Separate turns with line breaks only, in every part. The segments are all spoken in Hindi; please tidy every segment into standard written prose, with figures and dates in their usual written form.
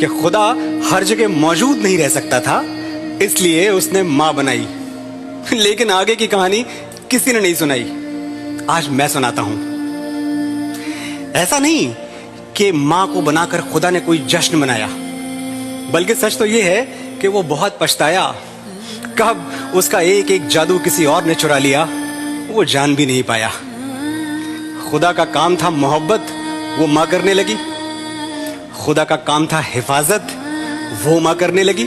कि खुदा हर जगह मौजूद नहीं रह सकता था, इसलिए उसने मां बनाई। लेकिन आगे की कहानी किसी ने नहीं सुनाई, आज मैं सुनाता हूं। ऐसा नहीं कि मां को बनाकर खुदा ने कोई जश्न मनाया, बल्कि सच तो यह है कि वो बहुत पछताया। कब उसका एक एक जादू किसी और ने चुरा लिया, वो जान भी नहीं पाया। खुदा का काम था मोहब्बत, वो मां करने लगी। खुदा का काम था हिफाजत, वो मां करने लगी।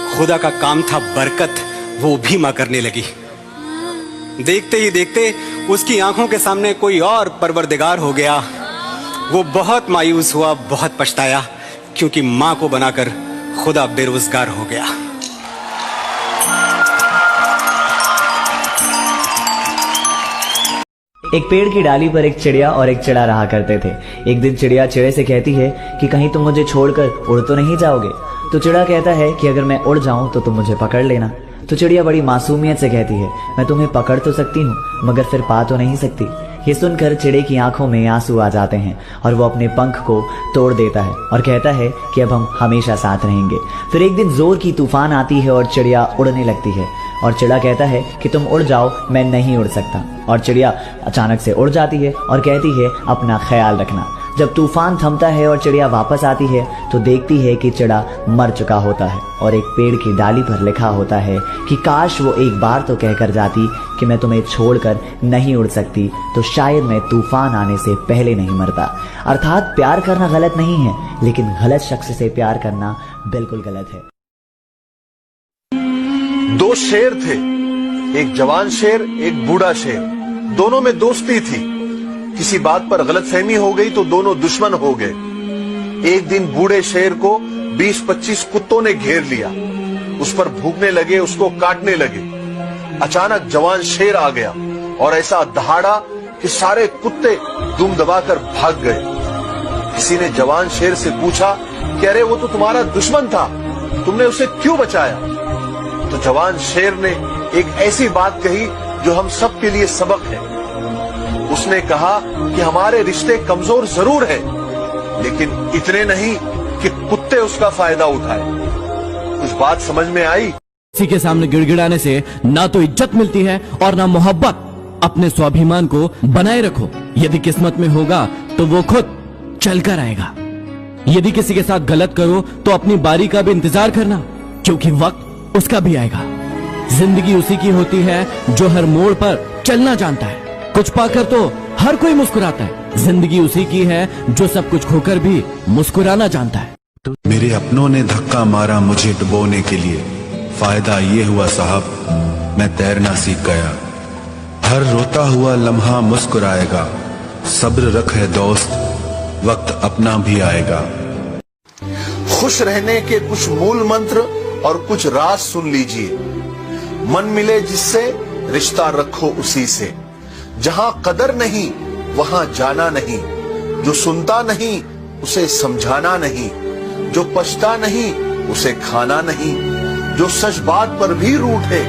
खुदा का काम था बरकत, वो भी मां करने लगी। देखते ही देखते उसकी आंखों के सामने कोई और परवरदिगार हो गया। वो बहुत मायूस हुआ, बहुत पछताया, क्योंकि मां को बनाकर खुदा बेरोजगार हो गया।
एक पेड़ की डाली पर एक चिड़िया और एक चिड़ा रहा करते थे। एक दिन चिड़िया चिड़े से कहती है कि कहीं तुम मुझे छोड़कर उड़ तो नहीं जाओगे। तो चिड़ा कहता है कि अगर मैं उड़ जाऊं तो तुम मुझे पकड़ लेना। तो चिड़िया बड़ी मासूमियत से कहती है, मैं तुम्हें पकड़ तो सकती हूँ, मगर फिर पा तो नहीं सकती। ये सुनकर चिड़े की आंखों में आंसू आ जाते हैं और वो अपने पंख को तोड़ देता है और कहता है कि अब हम हमेशा साथ रहेंगे। फिर एक दिन जोर की तूफान आती है और चिड़िया उड़ने लगती है और चिड़ा कहता है कि तुम उड़ जाओ, मैं नहीं उड़ सकता। और चिड़िया अचानक से उड़ जाती है और कहती है अपना ख्याल रखना। जब तूफान थमता है और चिड़िया वापस आती है तो देखती है कि चिड़ा मर चुका होता है और एक पेड़ की डाली पर लिखा होता है कि काश वो एक बार तो कहकर जाती कि मैं तुम्हें छोड़कर नहीं उड़ सकती, तो शायद मैं तूफान आने से पहले नहीं मरता। अर्थात प्यार करना गलत नहीं है, लेकिन गलत शख्स से प्यार करना बिल्कुल गलत है।
दो शेर थे, एक जवान शेर, एक बूढ़ा शेर। दोनों में दोस्ती थी। किसी बात पर गलतफहमी हो गई तो दोनों दुश्मन हो गए। एक दिन बूढ़े शेर को 20-25 कुत्तों ने घेर लिया। उस पर भूखने लगे, उसको काटने लगे। अचानक जवान शेर आ गया और ऐसा दहाड़ा कि सारे कुत्ते दुम दबाकर भाग गए। किसी ने जवान शेर से पूछा कि अरे वो तो तुम्हारा दुश्मन था, तुमने उसे क्यों बचाया? तो जवान शेर ने एक ऐसी बात कही जो हम सब के लिए सबक है। उसने कहा कि हमारे रिश्ते कमजोर जरूर हैं, लेकिन इतने नहीं कि कुत्ते उसका फायदा उठाए। कुछ बात समझ में आई?
किसी के सामने गिड़गिड़ाने से ना तो इज्जत मिलती है और ना मोहब्बत। अपने स्वाभिमान को बनाए रखो। यदि किस्मत में होगा तो वो खुद चलकर आएगा। यदि किसी के साथ गलत करो तो अपनी बारी का भी इंतजार करना, क्योंकि वक्त उसका भी आएगा। जिंदगी उसी की होती है जो हर मोड़ पर चलना जानता है। कुछ पाकर तो हर कोई मुस्कुराता है। जिंदगी उसी की है जो सब कुछ खोकर भी मुस्कुराना जानता है।
मेरे अपनों ने धक्का मारा मुझे डुबोने के लिए। फायदा ये हुआ साहब, मैं तैरना सीख गया। हर रोता हुआ लम्हा मुस्कुराएगा। सब्र रख है दोस्त, वक्त अपना भी आएगा।
खुश रहने के कुछ मूल मंत्र और कुछ राज सुन लीजिए। मन मिले जिससे रिश्ता रखो उसी से। जहां कदर नहीं वहां जाना नहीं। जो सुनता नहीं उसे समझाना नहीं। जो पछता नहीं उसे खाना नहीं। जो सच बात पर भी रूठे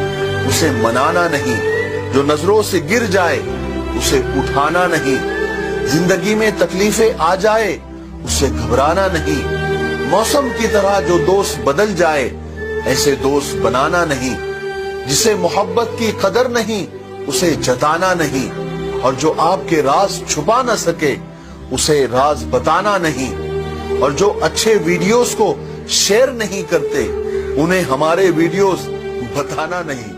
उसे मनाना नहीं। जो नजरों से गिर जाए उसे उठाना नहीं। जिंदगी में तकलीफें आ जाए उसे घबराना नहीं। मौसम की तरह जो दोस्त बदल जाए ऐसे दोस्त बनाना नहीं। जिसे मोहब्बत की कदर नहीं उसे जताना नहीं। और जो आपके राज छुपा न सके उसे राज बताना नहीं। और जो अच्छे वीडियोस को शेयर नहीं करते उन्हें हमारे वीडियोस बताना नहीं।